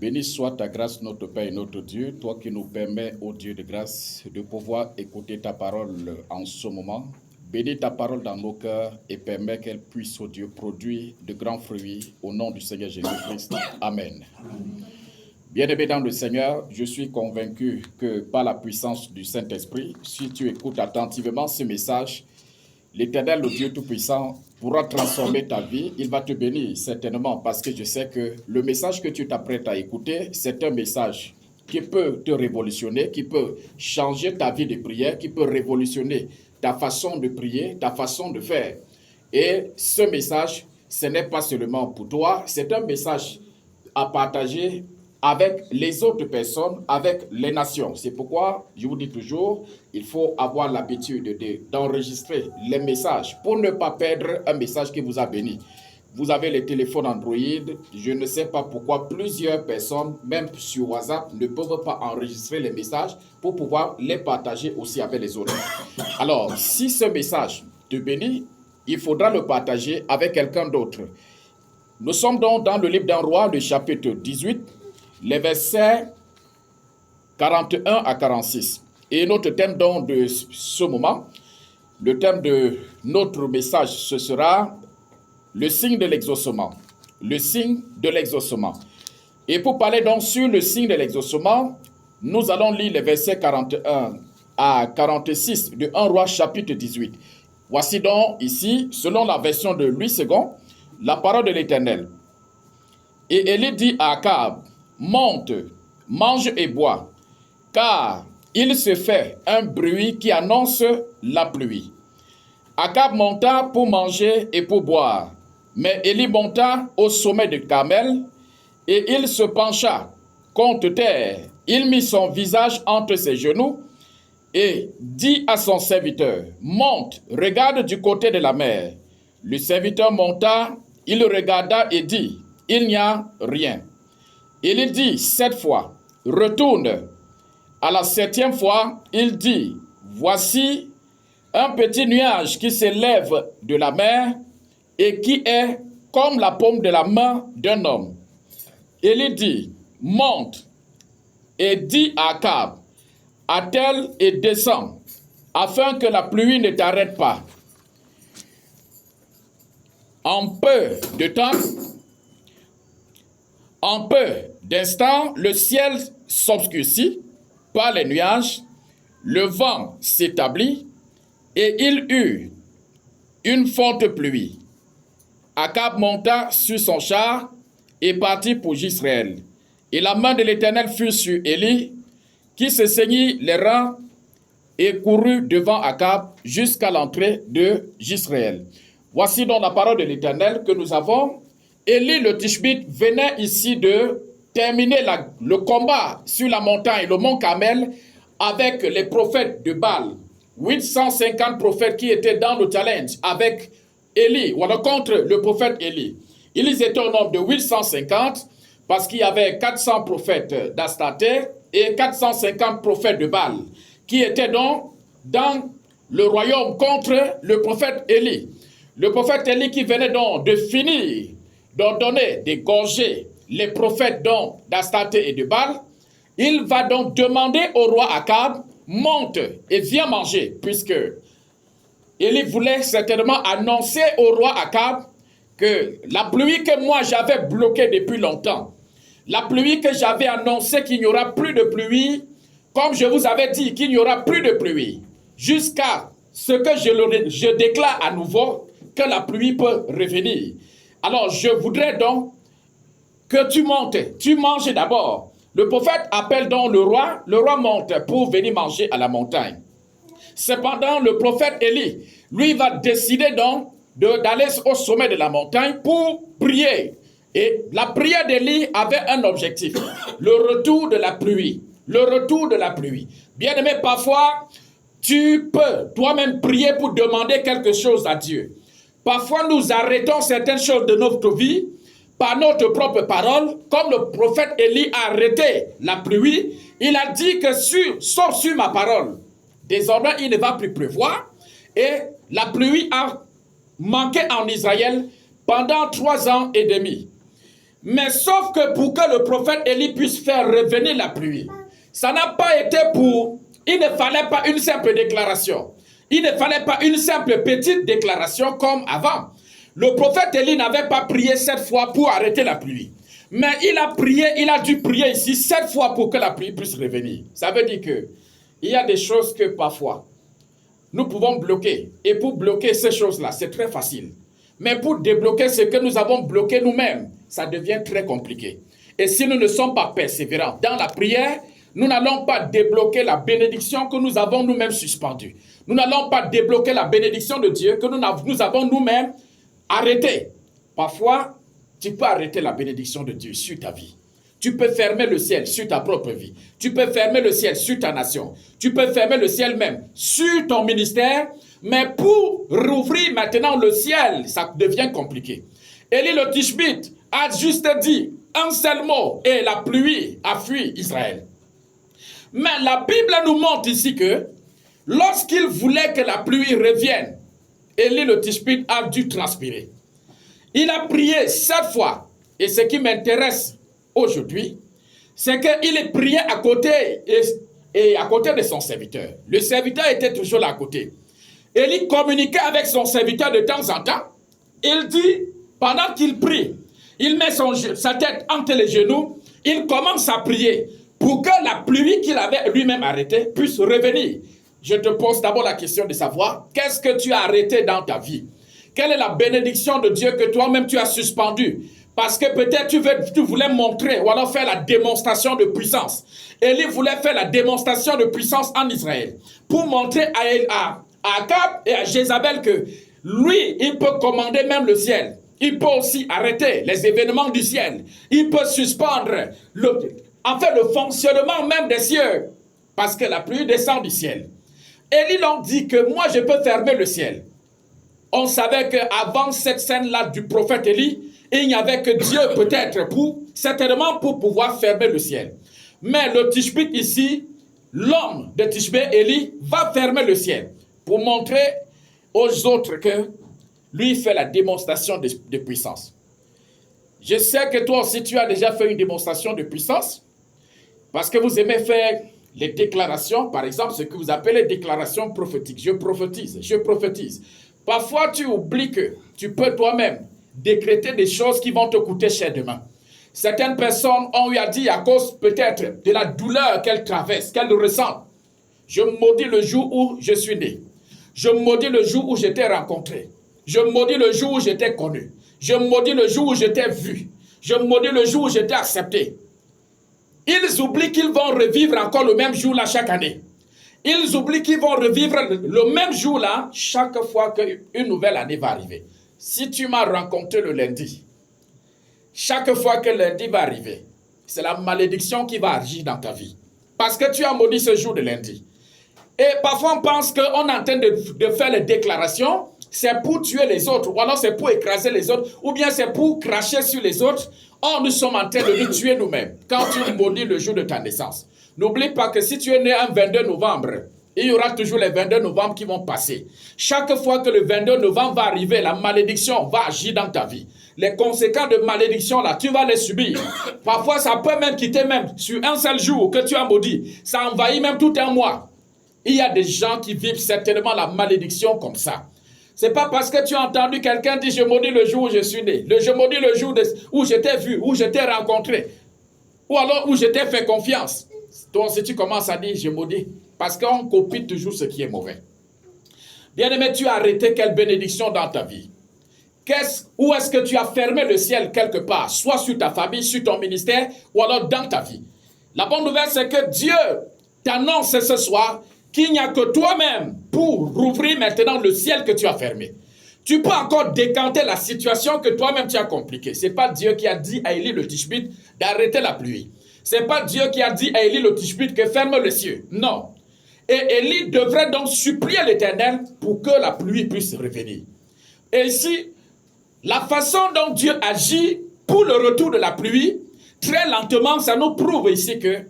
Béni soit ta grâce, notre Père et notre Dieu, toi qui nous permets, ô Dieu de grâce, de pouvoir écouter ta parole en ce moment. Bénis ta parole dans nos cœurs et permets qu'elle puisse, ô Dieu, produire de grands fruits au nom du Seigneur Jésus-Christ. Amen. Bien-aimé dans le Seigneur, je suis convaincu que par la puissance du Saint-Esprit, si tu écoutes attentivement ce message, l'Éternel, le Dieu Tout-Puissant, pourra transformer ta vie. Il va te bénir certainement parce que je sais que le message que tu t'apprêtes à écouter, c'est un message qui peut te révolutionner, qui peut changer ta vie de prière, qui peut révolutionner ta façon de prier, ta façon de faire. Et ce message, ce n'est pas seulement pour toi, c'est un message à partager avec les autres personnes, avec les nations. C'est pourquoi je vous dis toujours, il faut avoir l'habitude d'enregistrer les messages pour ne pas perdre un message qui vous a béni. Vous avez les téléphones Android, je ne sais pas pourquoi plusieurs personnes, même sur WhatsApp, ne peuvent pas enregistrer les messages pour pouvoir les partager aussi avec les autres. Alors, si ce message te bénit, il faudra le partager avec quelqu'un d'autre. Nous sommes donc dans le livre d'un roi, le chapitre 18, les versets 41 à 46. Et notre thème donc de ce moment, le thème de notre message, ce sera le signe de l'exaucement. Le signe de l'exaucement. Et pour parler donc sur le signe de l'exaucement, nous allons lire les versets 41 à 46 de 1 roi chapitre 18. Voici donc ici, selon la version de Louis II, la parole de l'Éternel. Et Élie dit à Akab, monte, mange et bois, car il se fait un bruit qui annonce la pluie. Akab monta pour manger et pour boire, mais Élie monta au sommet de Carmel, et il se pencha contre terre. Il mit son visage entre ses genoux et dit à son serviteur, monte, regarde du côté de la mer. Le serviteur monta, il regarda et dit, il n'y a rien. Il dit 7 fois, retourne. À la 7e fois, il dit, voici un petit nuage qui s'élève de la mer et qui est comme la paume de la main d'un homme. Il dit, monte et dis à Akab, attelle et descends, afin que la pluie ne t'arrête pas. En peu de temps, en peu d'instants, le ciel s'obscurcit par les nuages, le vent s'établit, et il eut une forte pluie. Akab monta sur son char et partit pour Jezreel. Et la main de l'Éternel fut sur Élie, qui se saignit les reins et courut devant Akab jusqu'à l'entrée de Jezreel. Voici donc la parole de l'Éternel que nous avons. Élie le Tishbite venait ici de terminer le combat sur la montagne, le mont Carmel, avec les prophètes de Baal. 850 prophètes qui étaient dans le challenge avec Élie, ou alors contre le prophète Élie. Ils étaient au nombre de 850 parce qu'il y avait 400 prophètes d'Astarté et 450 prophètes de Baal qui étaient donc dans le royaume contre le prophète Élie. Le prophète Élie qui venait donc de finir d'ordonner, d'égorger les prophètes d'Astarté et de Baal, il va donc demander au roi Akab, monte et viens manger, puisque Élie voulait certainement annoncer au roi Akab que la pluie que moi j'avais bloquée depuis longtemps, la pluie que j'avais annoncé qu'il n'y aura plus de pluie, comme je vous avais dit qu'il n'y aura plus de pluie, jusqu'à ce que je déclare à nouveau que la pluie peut revenir. Alors, je voudrais donc que tu montes, tu manges d'abord. Le prophète appelle donc le roi monte pour venir manger à la montagne. Cependant, le prophète Élie, lui, va décider donc d'aller au sommet de la montagne pour prier. Et la prière d'Élie avait un objectif, le retour de la pluie. Le retour de la pluie. Bien aimé, parfois, tu peux toi-même prier pour demander quelque chose à Dieu. Parfois, nous arrêtons certaines choses de notre vie par notre propre parole, comme le prophète Élie a arrêté la pluie. Il a dit que sauf sur ma parole, désormais il ne va plus pleuvoir. Et la pluie a manqué en Israël pendant 3 ans et demi. Mais sauf que pour que le prophète Élie puisse faire revenir la pluie, ça n'a pas été pour... Il ne fallait pas une simple déclaration. Il ne fallait pas une simple petite déclaration comme avant. Le prophète Élie n'avait pas prié 7 fois pour arrêter la pluie. Mais il a prié, il a dû prier ici 7 fois pour que la pluie puisse revenir. Ça veut dire que il y a des choses que parfois nous pouvons bloquer. Et pour bloquer ces choses-là, c'est très facile. Mais pour débloquer ce que nous avons bloqué nous-mêmes, ça devient très compliqué. Et si nous ne sommes pas persévérants dans la prière, nous n'allons pas débloquer la bénédiction que nous avons nous-mêmes suspendue. Nous n'allons pas débloquer la bénédiction de Dieu que nous avons nous-mêmes arrêtée. Parfois, tu peux arrêter la bénédiction de Dieu sur ta vie. Tu peux fermer le ciel sur ta propre vie. Tu peux fermer le ciel sur ta nation. Tu peux fermer le ciel même sur ton ministère. Mais pour rouvrir maintenant le ciel, ça devient compliqué. Élie le Tishbite a juste dit un seul mot et la pluie a fui Israël. Mais la Bible nous montre ici que lorsqu'il voulait que la pluie revienne, Élie le Tishbite a dû transpirer. Il a prié 7 fois. Et ce qui m'intéresse aujourd'hui, c'est qu'il est prié à côté et à côté de son serviteur. Le serviteur était toujours là à côté. Élie communiquait avec son serviteur de temps en temps. Il dit, pendant qu'il prie, il met sa tête entre les genoux, il commence à prier pour que la pluie qu'il avait lui-même arrêtée puisse revenir. Je te pose d'abord la question de savoir, qu'est-ce que tu as arrêté dans ta vie? Quelle est la bénédiction de Dieu que toi-même tu as suspendue? Parce que peut-être tu voulais montrer ou alors faire la démonstration de puissance. Élie voulait faire la démonstration de puissance en Israël pour montrer à Akab et à Jézabel que lui, il peut commander même le ciel. Il peut aussi arrêter les événements du ciel. Il peut suspendre le fonctionnement même des cieux. Parce que la pluie descend du ciel. Élie leur dit que moi, je peux fermer le ciel. On savait qu'avant cette scène-là du prophète Élie, il n'y avait que Dieu peut-être certainement pour pouvoir fermer le ciel. Mais le Tishbite ici, l'homme de Tishbé, Élie, va fermer le ciel pour montrer aux autres que lui fait la démonstration de puissance. Je sais que toi aussi tu as déjà fait une démonstration de puissance parce que vous aimez faire les déclarations, par exemple ce que vous appelez déclarations prophétiques. Je prophétise, je prophétise. Parfois tu oublies que tu peux toi-même décréter des choses qui vont te coûter cher demain. Certaines personnes ont eu à dire à cause peut-être de la douleur qu'elles traversent, qu'elles ressentent. Je maudis le jour où je suis né. Je maudis le jour où j'étais rencontré. Je maudis le jour où j'étais connu. Je maudis le jour où j'étais vu. Je maudis le jour où j'étais accepté. Ils oublient qu'ils vont revivre encore le même jour-là chaque année. Ils oublient qu'ils vont revivre le même jour-là chaque fois qu'une nouvelle année va arriver. Si tu m'as rencontré le lundi, chaque fois que lundi va arriver, c'est la malédiction qui va agir dans ta vie. Parce que tu as maudit ce jour de lundi. Et parfois on pense qu'on est en train de faire les déclarations, c'est pour tuer les autres, ou alors c'est pour écraser les autres, ou bien c'est pour cracher sur les autres. Or, nous sommes en train de nous tuer nous-mêmes quand tu maudis le jour de ta naissance. N'oublie pas que si tu es né un 22 novembre, il y aura toujours les 22 novembre qui vont passer. Chaque fois que le 22 novembre va arriver, la malédiction va agir dans ta vie. Les conséquences de malédiction, là, tu vas les subir. Parfois, ça peut même quitter même sur un seul jour que tu as maudit. Ça envahit même tout un mois. Il y a des gens qui vivent certainement la malédiction comme ça. C'est pas parce que tu as entendu quelqu'un dire « je maudis le jour où je suis né », je maudis le jour où je t'ai vu, où je t'ai rencontré, ou alors où je t'ai fait confiance. Toi, si tu commences à dire « je maudis », parce qu'on copie toujours ce qui est mauvais. Bien-aimé, tu as arrêté quelle bénédiction dans ta vie? Où est-ce que tu as fermé le ciel quelque part? Soit sur ta famille, sur ton ministère, ou alors dans ta vie. La bonne nouvelle, c'est que Dieu t'annonce ce soir qu'il n'y a que toi-même pour rouvrir maintenant le ciel que tu as fermé. Tu peux encore décanter la situation que toi-même tu as compliquée. Ce n'est pas Dieu qui a dit à Élie le Tishbite d'arrêter la pluie. Ce n'est pas Dieu qui a dit à Élie le Tishbite que ferme les cieux. Non. Et Élie devrait donc supplier l'Éternel pour que la pluie puisse revenir. Et ici, la façon dont Dieu agit pour le retour de la pluie, très lentement, ça nous prouve ici que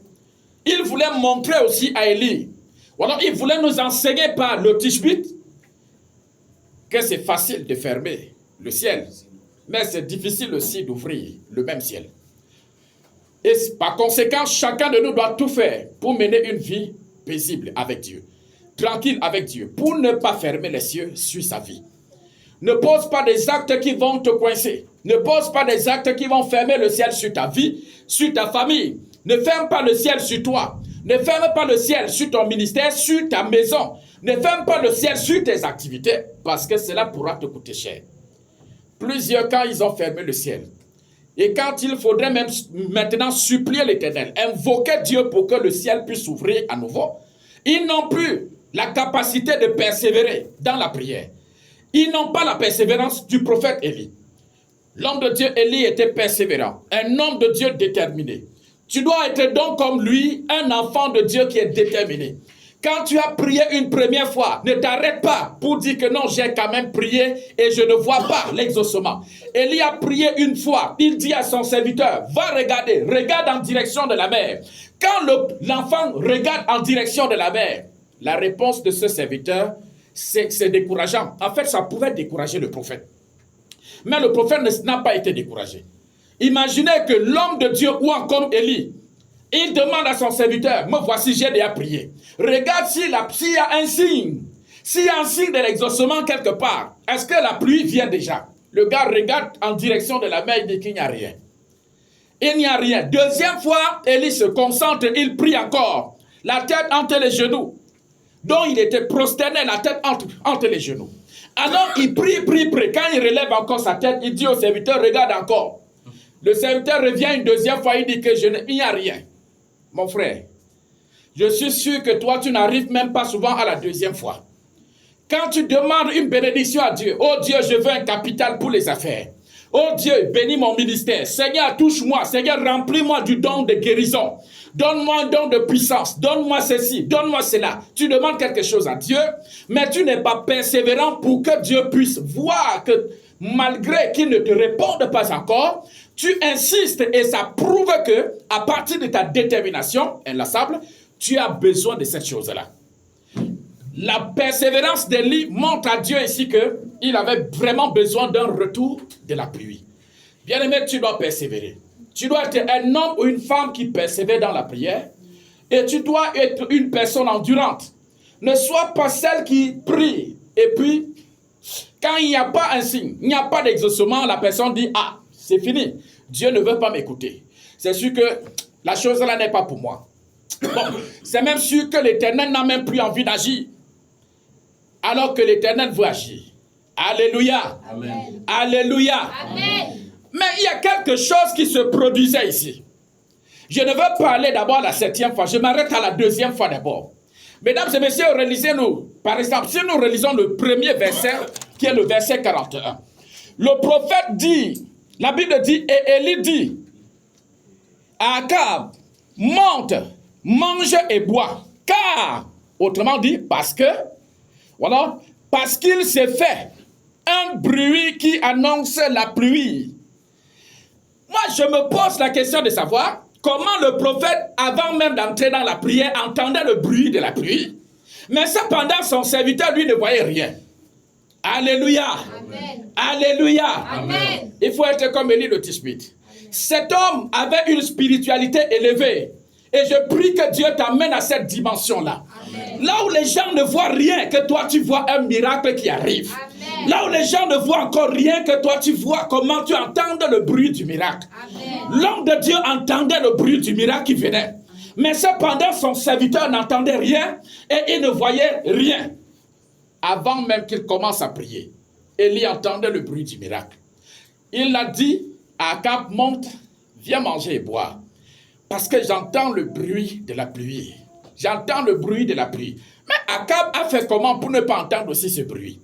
il voulait montrer aussi à Élie, ou alors il voulait nous enseigner par le Tishbite que c'est facile de fermer le ciel. Mais c'est difficile aussi d'ouvrir le même ciel. Et par conséquent, chacun de nous doit tout faire pour mener une vie paisible avec Dieu, tranquille avec Dieu, pour ne pas fermer les cieux sur sa vie. Ne pose pas des actes qui vont te coincer. Ne pose pas des actes qui vont fermer le ciel sur ta vie, sur ta famille. Ne ferme pas le ciel sur toi. Ne ferme pas le ciel sur ton ministère, sur ta maison. Ne ferme pas le ciel sur tes activités, parce que cela pourra te coûter cher. Plusieurs cas, ils ont fermé le ciel. Et quand il faudrait même maintenant supplier l'Éternel, invoquer Dieu pour que le ciel puisse s'ouvrir à nouveau, ils n'ont plus la capacité de persévérer dans la prière. Ils n'ont pas la persévérance du prophète Élie. L'homme de Dieu Élie était persévérant, un homme de Dieu déterminé. Tu dois être donc comme lui, un enfant de Dieu qui est déterminé. Quand tu as prié une première fois, ne t'arrête pas pour dire que non, j'ai quand même prié et je ne vois pas l'exaucement. Élie a prié une fois, il dit à son serviteur, va regarder, regarde en direction de la mer. Quand l'enfant regarde en direction de la mer, la réponse de ce serviteur, c'est décourageant. En fait, ça pouvait décourager le prophète. Mais le prophète n'a pas été découragé. Imaginez que l'homme de Dieu, ou encore Élie, il demande à son serviteur, me voici, j'ai déjà prié. Regarde s'il y a un signe. S'il y a un signe de l'exaucement quelque part, est-ce que la pluie vient déjà? Le gars regarde en direction de la mer, il dit qu'il n'y a rien. Il n'y a rien. Deuxième fois, Élie se concentre, il prie encore. La tête entre les genoux. Donc il était prosterné, la tête entre les genoux. Alors il prie. Quand il relève encore sa tête, il dit au serviteur, regarde encore. Le serviteur revient une deuxième fois, il dit que il n'y a rien. Mon frère, je suis sûr que toi, tu n'arrives même pas souvent à la deuxième fois. Quand tu demandes une bénédiction à Dieu, oh Dieu, je veux un capital pour les affaires. Oh Dieu, bénis mon ministère. Seigneur, touche-moi. Seigneur, remplis-moi du don de guérison. Donne-moi un don de puissance. Donne-moi ceci. Donne-moi cela. Tu demandes quelque chose à Dieu, mais tu n'es pas persévérant pour que Dieu puisse voir que malgré qu'il ne te réponde pas encore, tu insistes et ça prouve que à partir de ta détermination inlassable, tu as besoin de cette chose-là. La persévérance d'Élie montre à Dieu ici qu'il avait vraiment besoin d'un retour de la pluie. Bien-aimé, tu dois persévérer. Tu dois être un homme ou une femme qui persévère dans la prière. Et tu dois être une personne endurante. Ne sois pas celle qui prie. Et puis, quand il n'y a pas un signe, il n'y a pas d'exaucement, la personne dit, ah, c'est fini. Dieu ne veut pas m'écouter. C'est sûr que la chose là n'est pas pour moi. Bon, c'est même sûr que l'Éternel n'a même plus envie d'agir. Alors que l'Éternel veut agir. Alléluia. Amen. Alléluia. Amen. Mais il y a quelque chose qui se produisait ici. Je ne veux pas aller d'abord à la 7e fois. Je m'arrête à la 2e fois d'abord. Mesdames et messieurs, relisez-nous. Par exemple, si nous relisons le premier verset, qui est le verset 41. Le prophète dit, la Bible dit, et Élie dit à Akab, monte, mange et bois. Car, autrement dit, parce qu'il s'est fait un bruit qui annonce la pluie. Moi, je me pose la question de savoir comment le prophète, avant même d'entrer dans la prière, entendait le bruit de la pluie. Mais cependant, son serviteur, lui, ne voyait rien. Alléluia. Amen. Alléluia. Amen. Il faut être comme Élie le Tishbite. Cet homme avait une spiritualité élevée. Et je prie que Dieu t'amène à cette dimension-là. Là où les gens ne voient rien, que toi tu vois un miracle qui arrive. Amen. Là où les gens ne voient encore rien, que toi tu vois comment tu entends le bruit du miracle. L'homme de Dieu entendait le bruit du miracle qui venait. Mais cependant, son serviteur n'entendait rien et il ne voyait rien. Avant même qu'il commence à prier, Élie entendait le bruit du miracle. Il a dit à Akab, monte, viens manger et boire. Parce que j'entends le bruit de la pluie. J'entends le bruit de la pluie. Mais Akab a fait comment pour ne pas entendre aussi ce bruit?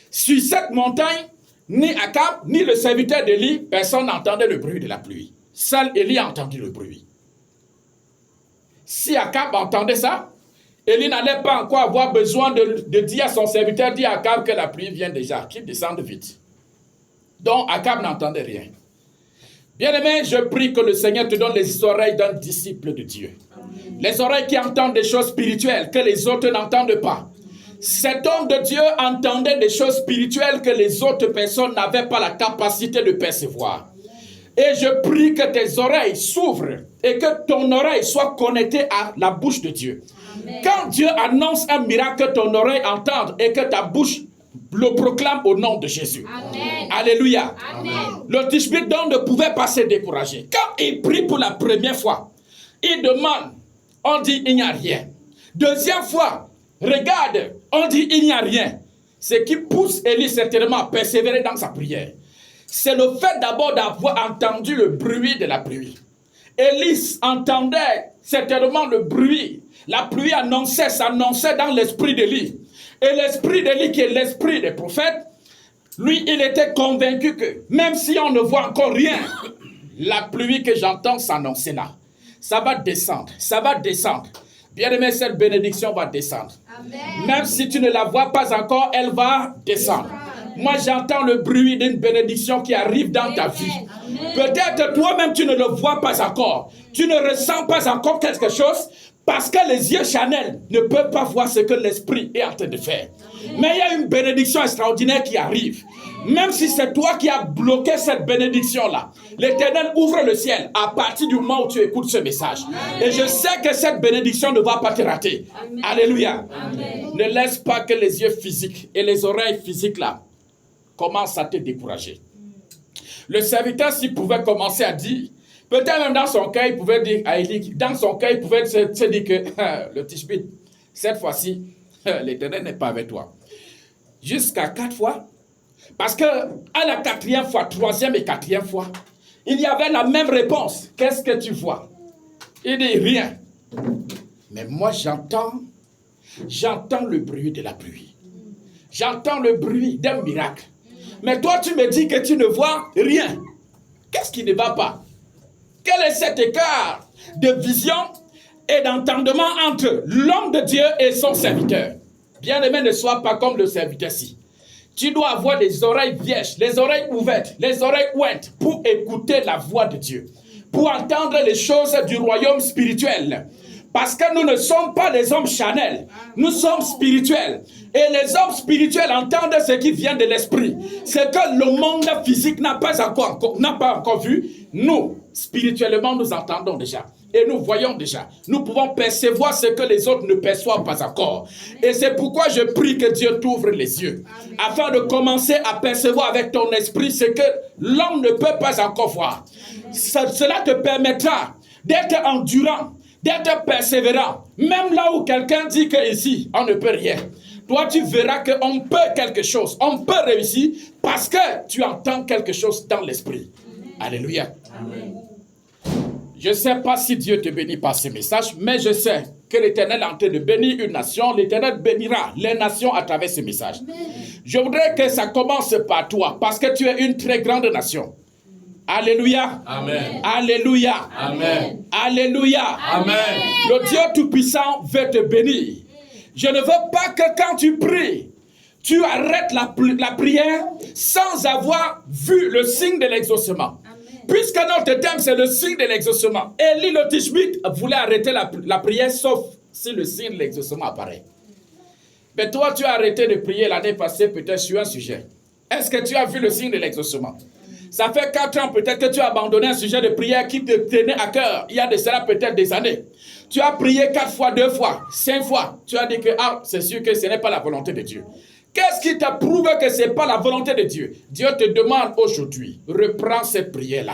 Sur cette montagne, ni Akab, ni le serviteur d'Élie, personne n'entendait le bruit de la pluie. Seul Élie a entendu le bruit. Si Akab entendait ça, Élie n'allait pas encore avoir besoin de dire à son serviteur, dis à Akab que la pluie vient déjà, qu'il descende vite. Donc Akab n'entendait rien. Bien-aimé, je prie que le Seigneur te donne les oreilles d'un disciple de Dieu. Amen. Les oreilles qui entendent des choses spirituelles que les autres n'entendent pas. Cet homme de Dieu entendait des choses spirituelles que les autres personnes n'avaient pas la capacité de percevoir. Et je prie que tes oreilles s'ouvrent et que ton oreille soit connectée à la bouche de Dieu. Amen. Quand Dieu annonce un miracle, que ton oreille entende et que ta bouche le proclame au nom de Jésus. Amen. Alléluia. Amen. Le Tishbit donc ne pouvait pas se décourager. Quand il prie pour la première fois, il demande, on dit il n'y a rien. Deuxième fois, regarde, on dit il n'y a rien. Ce qui pousse Élie certainement à persévérer dans sa prière, c'est le fait d'abord d'avoir entendu le bruit de la pluie. Élie entendait certainement le bruit. La pluie s'annonçait dans l'esprit d'Élie. Et l'esprit d'Élie, qui est l'esprit des prophètes, lui, il était convaincu que même si on ne voit encore rien, la pluie que j'entends s'annoncer là, ça va descendre, ça va descendre. Bien-aimé, cette bénédiction va descendre. Amen. Même si tu ne la vois pas encore, elle va descendre. Moi, j'entends le bruit d'une bénédiction qui arrive dans ta vie. Peut-être toi-même, tu ne le vois pas encore. Tu ne ressens pas encore quelque chose parce que les yeux charnels ne peuvent pas voir ce que l'esprit est en train de faire. Mais il y a une bénédiction extraordinaire qui arrive. Même si c'est toi qui as bloqué cette bénédiction-là, l'Éternel ouvre le ciel à partir du moment où tu écoutes ce message. Amen. Et je sais que cette bénédiction ne va pas te rater. Amen. Alléluia. Amen. Ne laisse pas que les yeux physiques et les oreilles physiques là commencent à te décourager. Le serviteur, s'il pouvait commencer à dire, peut-être même dans son cœur, il pouvait dire à Élie, dans son cœur, il pouvait se dire que le Tishbit, cette fois-ci, l'Éternel n'est pas avec toi. Jusqu'à 4 fois. Parce que à la 4e fois, 3e et 4e fois, il y avait la même réponse. Qu'est-ce que tu vois? Il dit rien. Mais moi j'entends le bruit de la pluie. J'entends le bruit d'un miracle. Mais toi tu me dis que tu ne vois rien. Qu'est-ce qui ne va pas? Quel est cet écart de vision et d'entendement entre l'homme de Dieu et son serviteur? Bien-aimé, ne sois pas comme le serviteur-ci. Tu dois avoir les oreilles vierges, les oreilles ouvertes, les oreilles ouvertes pour écouter la voix de Dieu, pour entendre les choses du royaume spirituel. Parce que nous ne sommes pas des hommes charnels, nous sommes spirituels. Et les hommes spirituels entendent ce qui vient de l'esprit. Ce que le monde physique n'a pas encore vu, nous, spirituellement, nous entendons déjà. Et nous voyons déjà. Nous pouvons percevoir ce que les autres ne perçoivent pas encore. Et c'est pourquoi je prie que Dieu t'ouvre les yeux. Afin de commencer à percevoir avec ton esprit ce que l'homme ne peut pas encore voir. Cela te permettra d'être endurant, d'être persévérant. Même là où quelqu'un dit qu'ici, on ne peut rien. Toi, tu verras qu'on peut quelque chose. On peut réussir parce que tu entends quelque chose dans l'esprit. Alléluia. Amen. Je ne sais pas si Dieu te bénit par ce message, mais je sais que l'Éternel est en train de bénir une nation. L'Éternel bénira les nations à travers ce message. Je voudrais que ça commence par toi, parce que tu es une très grande nation. Alléluia. Amen. Alléluia. Amen. Alléluia. Amen. Le Dieu Tout-Puissant veut te bénir. Je ne veux pas que quand tu pries, tu arrêtes la prière sans avoir vu le signe de l'exaucement. Puisque notre thème, c'est le signe de l'exaucement. Élie le Tishbit voulait arrêter la prière, sauf si le signe de l'exaucement apparaît. Mais toi, tu as arrêté de prier l'année passée, peut-être sur un sujet. Est-ce que tu as vu le signe de l'exaucement? Ça fait 4 ans, peut-être que tu as abandonné un sujet de prière qui te tenait à cœur. Il y a de cela peut-être des années. Tu as prié 4 fois, 2 fois, 5 fois. Tu as dit que c'est sûr que ce n'est pas la volonté de Dieu. Qu'est-ce qui t'a prouvé que ce n'est pas la volonté de Dieu? Dieu te demande aujourd'hui, reprends cette prière-là.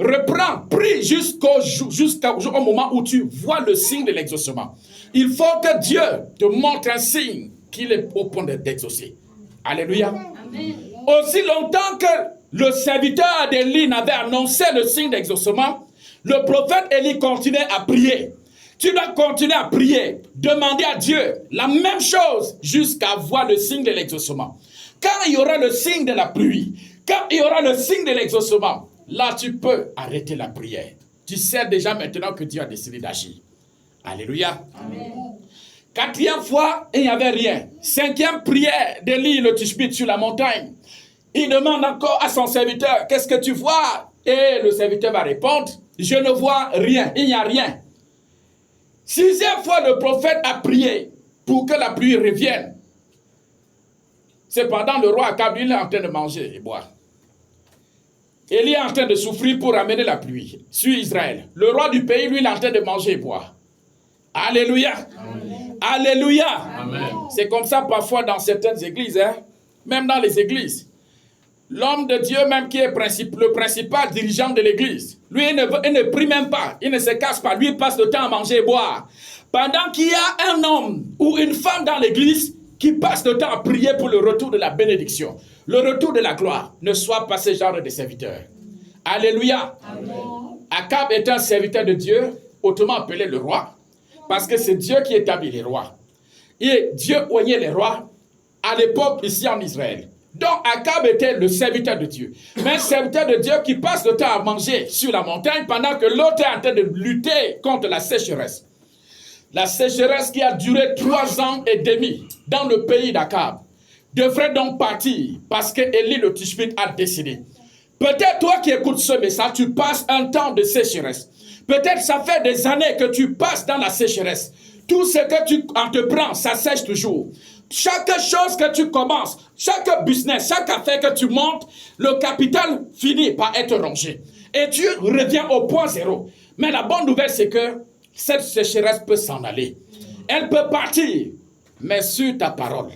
Reprends, prie jusqu'au moment où tu vois le signe de l'exaucement. Il faut que Dieu te montre un signe qu'il est au point d'exaucer. Alléluia. Amen. Aussi longtemps que le serviteur d'Élie n'avait annoncé le signe d'exaucement, le prophète Élie continuait à prier. Tu dois continuer à prier, demander à Dieu la même chose jusqu'à voir le signe de l'exaucement. Quand il y aura le signe de la pluie, quand il y aura le signe de l'exaucement, là tu peux arrêter la prière. Tu sais déjà maintenant que Dieu a décidé d'agir. Alléluia. Amen. 4e fois, il n'y avait rien. 5e prière d'Élie le Tishbit sur la montagne. Il demande encore à son serviteur, qu'est-ce que tu vois? Et le serviteur va répondre, je ne vois rien, il n'y a rien. 6e fois, le prophète a prié pour que la pluie revienne. Cependant, le roi Akab, il est en train de manger et boire. Élie est en train de souffrir pour amener la pluie sur Israël. Le roi du pays, lui, il est en train de manger et boire. Alléluia. Amen. Alléluia. C'est comme ça parfois dans certaines églises, hein? Même dans les églises. L'homme de Dieu même qui est le principal dirigeant de l'église, lui, il ne prie même pas, il ne se casse pas, lui, il passe le temps à manger et boire. Pendant qu'il y a un homme ou une femme dans l'église qui passe le temps à prier pour le retour de la bénédiction, le retour de la gloire, ne soit pas ce genre de serviteur. Alléluia. Amen. Akab est un serviteur de Dieu, autrement appelé le roi, parce que c'est Dieu qui établit les rois. Et Dieu oignait les rois à l'époque ici en Israël. Donc Akab était le serviteur de Dieu. Mais un serviteur de Dieu qui passe le temps à manger sur la montagne pendant que l'autre est en train de lutter contre la sécheresse. La sécheresse qui a duré 3 ans et demi dans le pays d'Akab devrait donc partir parce que Élie le Tishbite a décidé. Peut-être toi qui écoutes ce message, tu passes un temps de sécheresse. Peut-être ça fait des années que tu passes dans la sécheresse. Tout ce que tu entreprends, ça sèche toujours. Chaque chose que tu commences, chaque business, chaque affaire que tu montes, le capital finit par être rongé. Et tu reviens au point zéro. Mais la bonne nouvelle, c'est que cette sécheresse peut s'en aller. Elle peut partir, mais sur ta parole.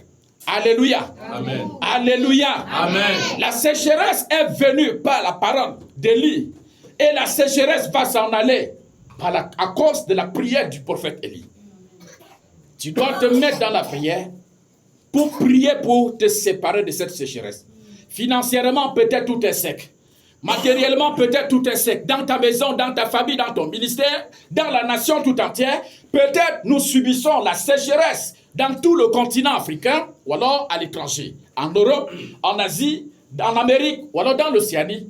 Alléluia. Amen. Alléluia. Amen. La sécheresse est venue par la parole d'Élie. Et la sécheresse va s'en aller à cause de la prière du prophète Élie. Tu dois te mettre dans la prière pour prier pour te séparer de cette sécheresse. Financièrement, peut-être tout est sec. Matériellement, peut-être tout est sec. Dans ta maison, dans ta famille, dans ton ministère, dans la nation tout entière, peut-être nous subissons la sécheresse dans tout le continent africain ou alors à l'étranger. En Europe, en Asie, en Amérique ou alors dans l'Océanie.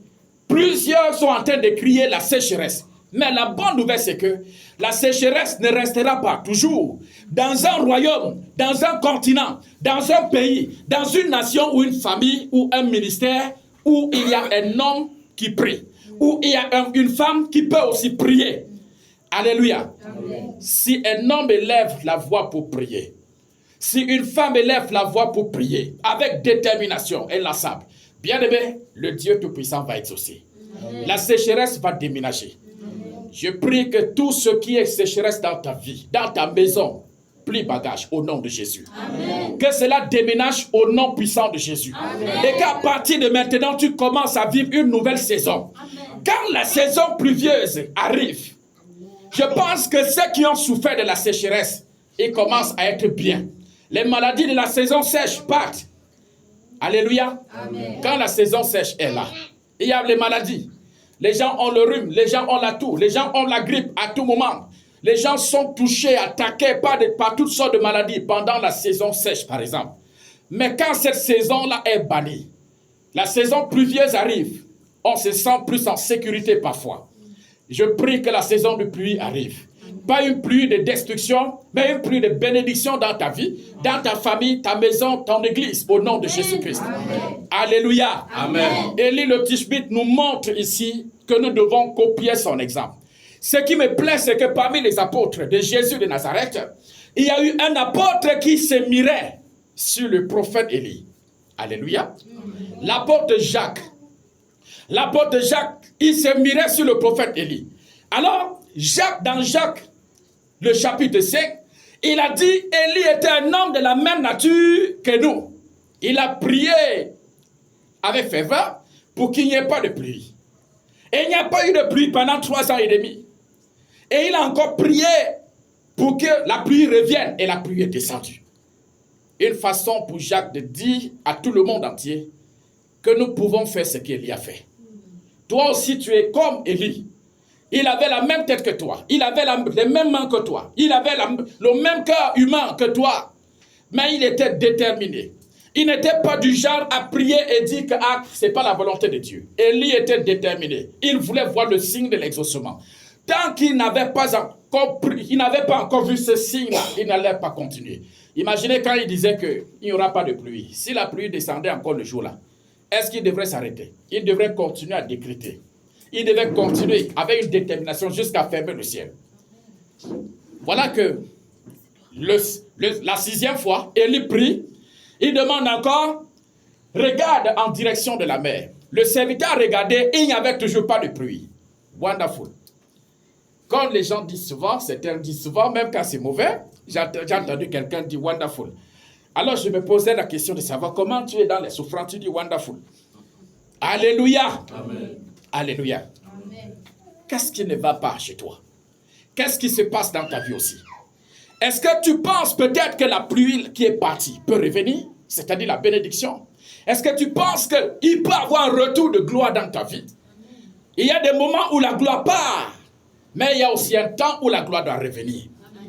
Plusieurs sont en train de crier la sécheresse. Mais la bonne nouvelle, c'est que la sécheresse ne restera pas toujours dans un royaume, dans un continent, dans un pays, dans une nation ou une famille ou un ministère où il y a un homme qui prie, où il y a une femme qui peut aussi prier. Alléluia. Amen. Si un homme élève la voix pour prier, si une femme élève la voix pour prier avec détermination et inlassable, bien aimé, le Dieu Tout-Puissant va exaucer. Amen. La sécheresse va déménager. Je prie que tout ce qui est sécheresse dans ta vie, dans ta maison, plie bagage au nom de Jésus. Amen. Que cela déménage au nom puissant de Jésus. Amen. Et qu'à partir de maintenant, tu commences à vivre une nouvelle saison. Amen. Quand la saison pluvieuse arrive, je pense que ceux qui ont souffert de la sécheresse, ils commencent à être bien. Les maladies de la saison sèche partent. Alléluia. Amen. Quand la saison sèche est là, il y a les maladies. Les gens ont le rhume, les gens ont la toux, les gens ont la grippe à tout moment. Les gens sont touchés, attaqués par toutes sortes de maladies pendant la saison sèche, par exemple. Mais quand cette saison-là est bannie, la saison pluvieuse arrive, on se sent plus en sécurité parfois. Je prie que la saison de pluie arrive. Pas une pluie de destruction, mais une pluie de bénédiction dans ta vie, dans ta famille, ta maison, ton église, au nom de Jésus-Christ. Alléluia. Amen. Élie le Tishbite nous montre ici que nous devons copier son exemple. Ce qui me plaît, c'est que parmi les apôtres de Jésus de Nazareth, il y a eu un apôtre qui se mirait sur le prophète Élie. Alléluia. L'apôtre Jacques. L'apôtre Jacques, il se mirait sur le prophète Élie. Alors, dans Jacques, le chapitre 5, il a dit, Élie était un homme de la même nature que nous. Il a prié avec ferveur pour qu'il n'y ait pas de pluie. Et il n'y a pas eu de pluie pendant 3 ans et demi. Et il a encore prié pour que la pluie revienne. Et la pluie est descendue. Une façon pour Jacques de dire à tout le monde entier que nous pouvons faire ce qu'Élie a fait. Toi aussi, tu es comme Élie. Il avait la même tête que toi. Il avait les mêmes mains que toi. Il avait le même cœur humain que toi. Mais il était déterminé. Il n'était pas du genre à prier et dire que ce n'est pas la volonté de Dieu. Élie était déterminé. Il voulait voir le signe de l'exaucement. Tant qu'il n'avait pas encore vu ce signe-là, il n'allait pas continuer. Imaginez quand il disait qu'il n'y aura pas de pluie. Si la pluie descendait encore le jour-là, est-ce qu'il devrait s'arrêter? Il devrait continuer à décréter. Il devait continuer avec une détermination jusqu'à fermer le ciel. Voilà que la 6e fois, Élie prie. Il demande encore regarde en direction de la mer. Le serviteur regardait et il n'y avait toujours pas de pluie. Wonderful. Quand les gens disent souvent, certains disent souvent, même quand c'est mauvais, j'ai entendu quelqu'un dire wonderful. Alors je me posais la question de savoir comment tu es dans les souffrances, tu dis wonderful. Alléluia. Amen. Alléluia. Qu'est-ce qui ne va pas chez toi? Qu'est-ce qui se passe dans ta vie aussi? Est-ce que tu penses peut-être que la pluie qui est partie peut revenir? C'est-à-dire la bénédiction. Est-ce que tu penses qu'il peut y avoir un retour de gloire dans ta vie? Il y a des moments où la gloire part, mais il y a aussi un temps où la gloire doit revenir.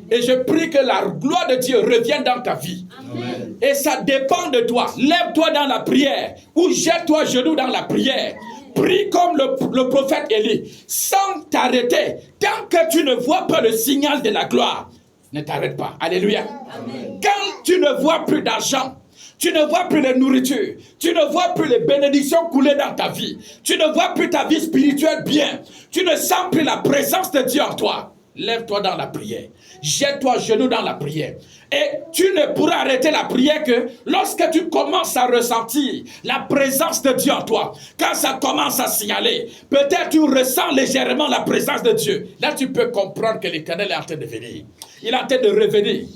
Et je prie que la gloire de Dieu revienne dans ta vie. Amen. Et ça dépend de toi. Lève-toi dans la prière ou jette-toi à genoux dans la prière. Prie comme le prophète Élie, sans t'arrêter. Tant que tu ne vois pas le signal de la gloire, ne t'arrête pas. Alléluia. Amen. Quand tu ne vois plus d'argent, tu ne vois plus de nourriture, tu ne vois plus les bénédictions couler dans ta vie, tu ne vois plus ta vie spirituelle bien, tu ne sens plus la présence de Dieu en toi, lève-toi dans la prière, jette-toi à genoux dans la prière. Et tu ne pourras arrêter la prière que lorsque tu commences à ressentir la présence de Dieu en toi. Quand ça commence à signaler, peut-être tu ressens légèrement la présence de Dieu. Là, tu peux comprendre que l'Éternel est en train de venir. Il est en train de revenir.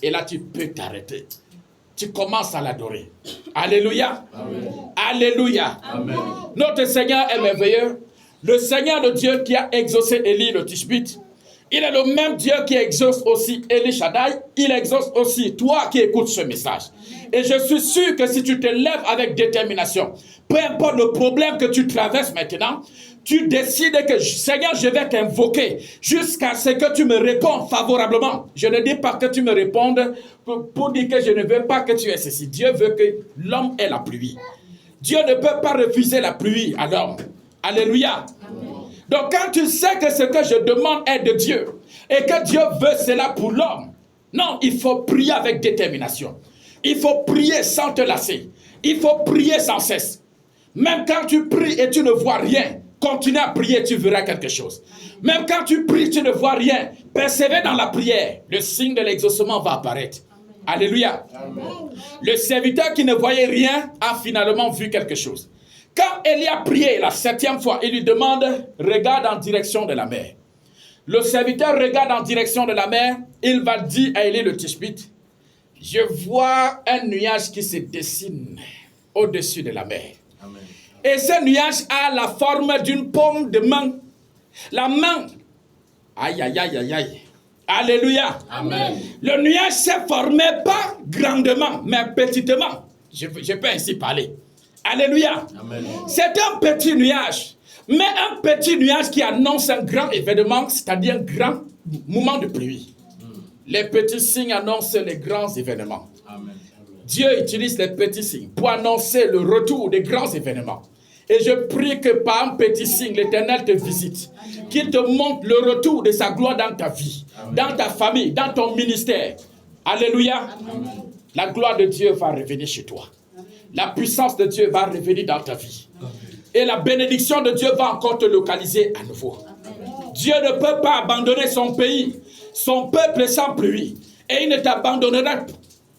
Et là, tu peux t'arrêter. Tu commences à l'adorer. Alléluia. Amen. Alléluia. Amen. Notre Seigneur est merveilleux. Le Seigneur, le Dieu qui a exaucé Élie le Tishbite, il est le même Dieu qui exauce aussi Eli Shaddai. Il exauce aussi toi qui écoutes ce message. Et je suis sûr que si tu te lèves avec détermination, peu importe le problème que tu traverses maintenant, tu décides que Seigneur, je vais t'invoquer jusqu'à ce que tu me répondes favorablement. Je ne dis pas que tu me répondes pour dire que je ne veux pas que tu aies ceci. Dieu veut que l'homme ait la pluie. Dieu ne peut pas refuser la pluie à l'homme. Alléluia. Amen. Donc quand tu sais que ce que je demande est de Dieu et que Dieu veut cela pour l'homme, non, il faut prier avec détermination. Il faut prier sans te lasser. Il faut prier sans cesse. Même quand tu pries et tu ne vois rien, continue à prier, tu verras quelque chose. Même quand tu pries, tu ne vois rien, persévère dans la prière. Le signe de l'exaucement va apparaître. Alléluia. Amen. Le serviteur qui ne voyait rien a finalement vu quelque chose. Quand Élie a prié la 7e fois, il lui demande, regarde en direction de la mer. Le serviteur regarde en direction de la mer, il va dire à Élie le Tishbite, je vois un nuage qui se dessine au-dessus de la mer. Amen. Et ce nuage a la forme d'une paume de main. La main, aïe, aïe, aïe, aïe, aïe. Alléluia. Amen. Le nuage s'est formé pas grandement, mais petitement. Je peux ainsi parler. Alléluia. C'est un petit nuage, mais un petit nuage qui annonce un grand événement, c'est-à-dire un grand moment de pluie. Les petits signes annoncent les grands événements. Amen. Dieu utilise les petits signes pour annoncer le retour des grands événements. Et je prie que par un petit signe, l'Éternel te visite, qu'il te montre le retour de sa gloire dans ta vie, Amen. Dans ta famille, dans ton ministère. Alléluia. Amen. La gloire de Dieu va revenir chez toi. La puissance de Dieu va revenir dans ta vie. Et la bénédiction de Dieu va encore te localiser à nouveau. Dieu ne peut pas abandonner son pays, son peuple sans pluie. Et il ne t'abandonnera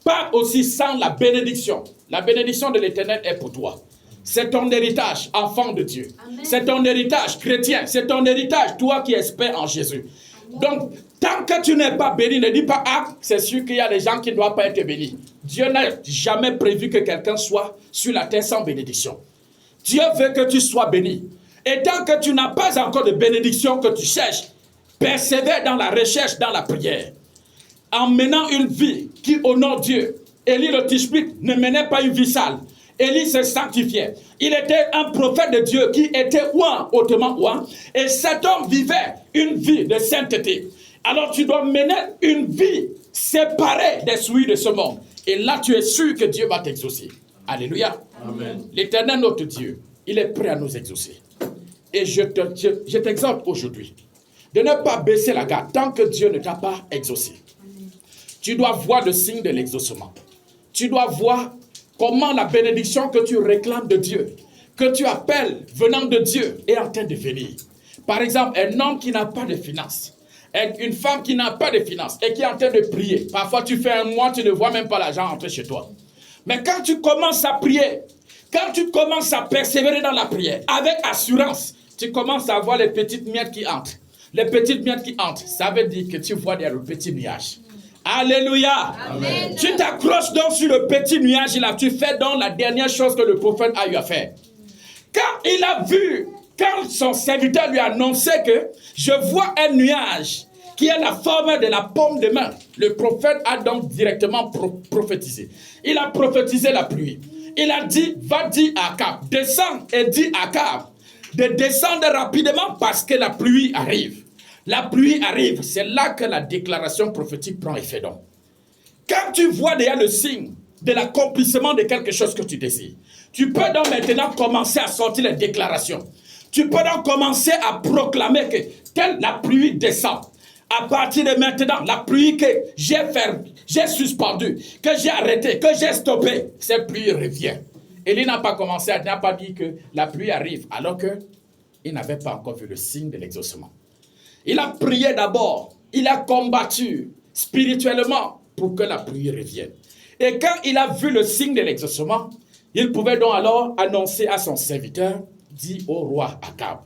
pas aussi sans la bénédiction. La bénédiction de l'Éternel est pour toi. C'est ton héritage, enfant de Dieu. C'est ton héritage chrétien. C'est ton héritage, toi qui espères en Jésus. Donc, tant que tu n'es pas béni, ne dis pas, ah, c'est sûr qu'il y a des gens qui ne doivent pas être bénis. Dieu n'a jamais prévu que quelqu'un soit sur la terre sans bénédiction. Dieu veut que tu sois béni. Et tant que tu n'as pas encore de bénédiction que tu cherches, persévère dans la recherche, dans la prière. En menant une vie qui honore Dieu. Élie le Tishbite ne menait pas une vie sale. Élie se sanctifiait. Il était un prophète de Dieu qui était ouin, hautement ouin. Et cet homme vivait une vie de sainteté. Alors tu dois mener une vie séparée des souilles de ce monde. Et là tu es sûr que Dieu va t'exaucer. Alléluia. Amen. L'Éternel notre Dieu, il est prêt à nous exaucer. Et je t'exhorte aujourd'hui de ne pas baisser la garde tant que Dieu ne t'a pas exaucé. Tu dois voir le signe de l'exaucement. Tu dois voir comment la bénédiction que tu réclames de Dieu, que tu appelles venant de Dieu, est en train de venir. Par exemple, un homme qui n'a pas de finances, une femme qui n'a pas de finances et qui est en train de prier. Parfois, tu fais un mois, tu ne vois même pas l'argent entrer chez toi. Mais quand tu commences à prier, Quand tu commences à persévérer dans la prière, avec assurance, tu commences à voir les petites miettes qui entrent. Les petites miettes qui entrent, ça veut dire que tu vois derrière le petit nuage. Alléluia. Amen. Tu t'accroches donc sur le petit nuage là, tu fais donc la dernière chose que le prophète a eu à faire. Quand il a vu, quand son serviteur lui a annoncé que je vois un nuage qui a la forme de la paume de main, le prophète a donc directement prophétisé. Il a prophétisé la pluie. Il a dit, va dire à Akab, descends et dis à Akab de descendre rapidement parce que la pluie arrive. La pluie arrive, c'est là que la déclaration prophétique prend effet donc. Quand tu vois déjà le signe de l'accomplissement de quelque chose que tu désires, tu peux donc maintenant commencer à sortir les déclarations. Tu peux donc commencer à proclamer que telle la pluie descend. À partir de maintenant, la pluie que j'ai suspendue, que j'ai arrêtée, que j'ai stoppée, cette pluie revient. Élie n'a pas commencé, elle n'a pas dit que la pluie arrive, alors qu'il n'avait pas encore vu le signe de l'exaucement. Il a prié d'abord, il a combattu spirituellement pour que la pluie revienne. Et quand il a vu le signe de l'exaucement, il pouvait donc alors annoncer à son serviteur, dit au roi Akab,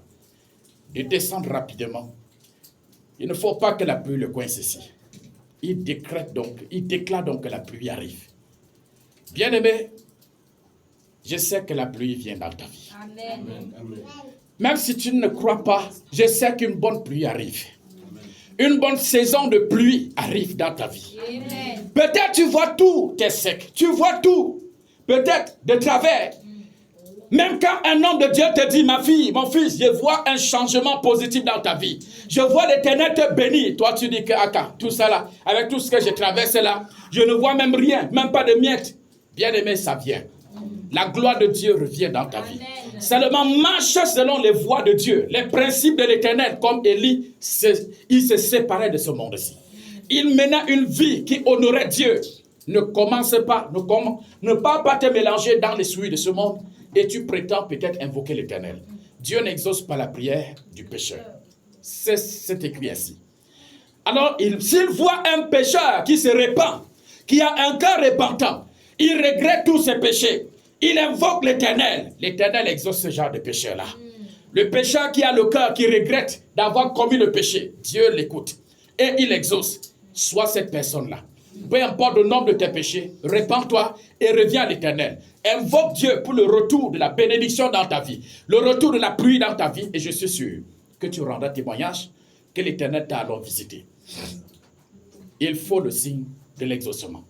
de descendre rapidement. Il ne faut pas que la pluie le coince ici. Il déclare donc que la pluie arrive. Bien-aimé, je sais que la pluie vient dans ta vie. Amen. Amen. Même si tu ne crois pas, je sais qu'une bonne pluie arrive. Amen. Une bonne saison de pluie arrive dans ta vie. Peut-être tu vois tout, t'es sec. Tu vois tout, peut-être de travers. Même quand un homme de Dieu te dit, ma fille, mon fils, je vois un changement positif dans ta vie. Je vois l'Éternel te bénir. Toi, tu dis que, tout ça là, avec tout ce que j'ai traversé là, je ne vois même rien, même pas de miettes. Bien-aimé, ça vient. La gloire de Dieu revient dans ta vie. Amen. Seulement marche selon les voies de Dieu, les principes de l'Éternel, comme Élie, il se séparait de ce monde-ci. Il menait une vie qui honorait Dieu. Ne commence pas, ne pas te mélanger dans les souilles de ce monde et tu prétends peut-être invoquer l'Éternel. Dieu n'exauce pas la prière du pécheur. C'est écrit ainsi. Alors, s'il voit un pécheur qui se répand, qui a un cœur repentant, il regrette tous ses péchés. Il invoque l'Éternel. L'Éternel exauce ce genre de pécheur-là. Le pécheur qui a le cœur, qui regrette d'avoir commis le péché, Dieu l'écoute. Et il exauce. Sois cette personne-là. Peu importe le nombre de tes péchés, répands-toi et reviens à l'Éternel. Invoque Dieu pour le retour de la bénédiction dans ta vie, le retour de la pluie dans ta vie, et je suis sûr que tu rendras témoignage que l'Éternel t'a alors visité. Il faut le signe de l'exaucement.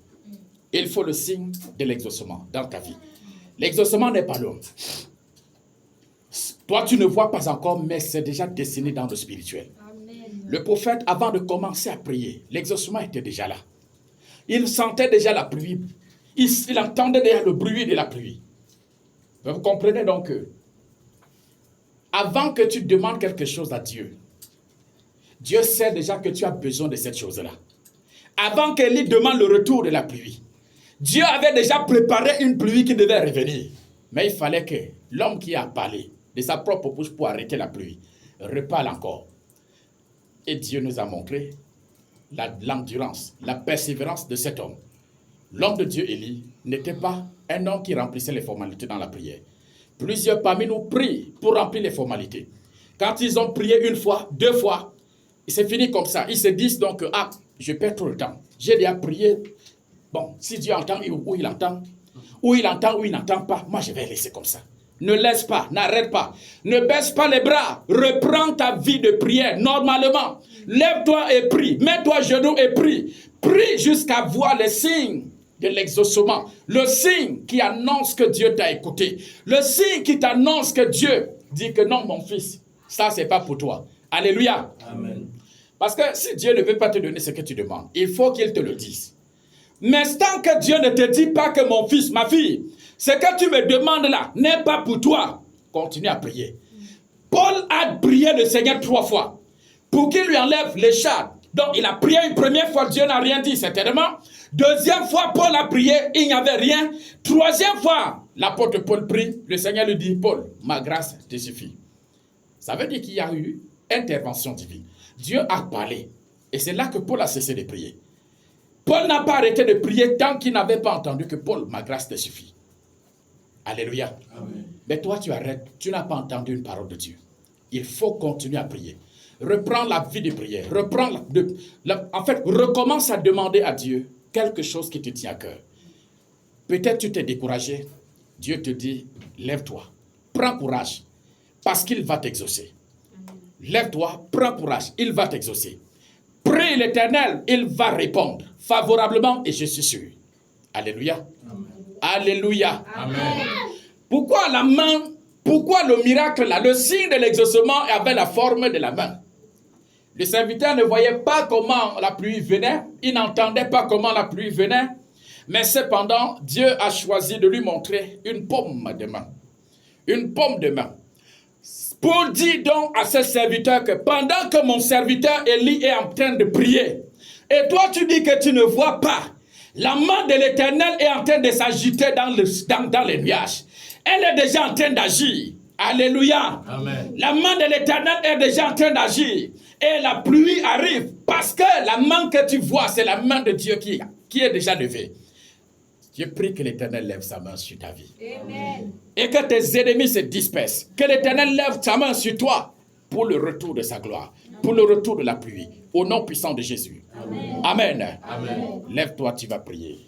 Il faut le signe de l'exaucement dans ta vie. L'exaucement n'est pas long. Toi, tu ne vois pas encore, mais c'est déjà dessiné dans le spirituel. Amen. Le prophète, avant de commencer à prier, l'exaucement était déjà là. Il sentait déjà la pluie. Il entendait déjà le bruit de la pluie. Vous comprenez donc que, avant que tu demandes quelque chose à Dieu, Dieu sait déjà que tu as besoin de cette chose-là. Avant qu'Élie demande le retour de la pluie, Dieu avait déjà préparé une pluie qui devait revenir. Mais il fallait que l'homme qui a parlé de sa propre bouche pour arrêter la pluie reparle encore. Et Dieu nous a montré l'endurance, la persévérance de cet homme. L'homme de Dieu, Élie, n'était pas un homme qui remplissait les formalités dans la prière. Plusieurs parmi nous prient pour remplir les formalités. Quand ils ont prié une fois, deux fois, c'est fini comme ça. Ils se disent donc, je perds trop le temps. J'ai déjà prié. Bon, si Dieu entend ou il entend ou il n'entend pas, moi je vais laisser comme ça. Ne laisse pas, n'arrête pas, ne baisse pas les bras, reprends ta vie de prière normalement. Lève-toi et prie, mets-toi à genoux et prie. Prie jusqu'à voir les signes de l'exaucement, le signe qui annonce que Dieu t'a écouté, le signe qui t'annonce que Dieu dit que non mon fils, ça c'est pas pour toi. Alléluia. Amen. Parce que si Dieu ne veut pas te donner ce que tu demandes, il faut qu'il te le dise. Mais tant que Dieu ne te dit pas que mon fils, ma fille, ce que tu me demandes là n'est pas pour toi, continue à prier. Paul a prié le Seigneur 3 fois pour qu'il lui enlève l'écharpe. Donc il a prié une première fois, Dieu n'a rien dit certainement. Deuxième fois, Paul a prié, il n'y avait rien. Troisième fois, l'apôtre Paul prie, le Seigneur lui dit, Paul, ma grâce te suffit. Ça veut dire qu'il y a eu intervention divine. Dieu a parlé. Et c'est là que Paul a cessé de prier. Paul n'a pas arrêté de prier tant qu'il n'avait pas entendu que Paul, ma grâce te suffit. Alléluia. Amen. Mais toi, tu arrêtes. Tu n'as pas entendu une parole de Dieu. Il faut continuer à prier. Reprends la vie de prière. En fait, recommence à demander à Dieu quelque chose qui te tient à cœur. Peut-être tu t'es découragé. Dieu te dit, lève-toi. Prends courage. Parce qu'il va t'exaucer. Lève-toi, prends courage. Il va t'exaucer. Prie l'Éternel, il va répondre favorablement et je suis sûr. Alléluia. Amen. Alléluia. Amen. Pourquoi la main, pourquoi le miracle là, le signe de l'exaucement avait la forme de la main? Le serviteur ne voyait pas comment la pluie venait, il n'entendait pas comment la pluie venait, mais cependant, Dieu a choisi de lui montrer une paume de main. Une paume de main. Paul dit donc à ce serviteur que pendant que mon serviteur Élie est en train de prier, et toi tu dis que tu ne vois pas, la main de l'Éternel est en train de s'agiter dans les nuages. Elle est déjà en train d'agir. Alléluia. Amen. La main de l'Éternel est déjà en train d'agir. Et la pluie arrive parce que la main que tu vois, c'est la main de Dieu qui est déjà levée. Je prie que l'Éternel lève sa main sur ta vie. Amen. Et que tes ennemis se dispersent. Que l'Éternel lève sa main sur toi pour le retour de sa gloire. Pour le retour de la pluie. Au nom puissant de Jésus. Amen. Amen. Amen. Lève-toi, tu vas prier.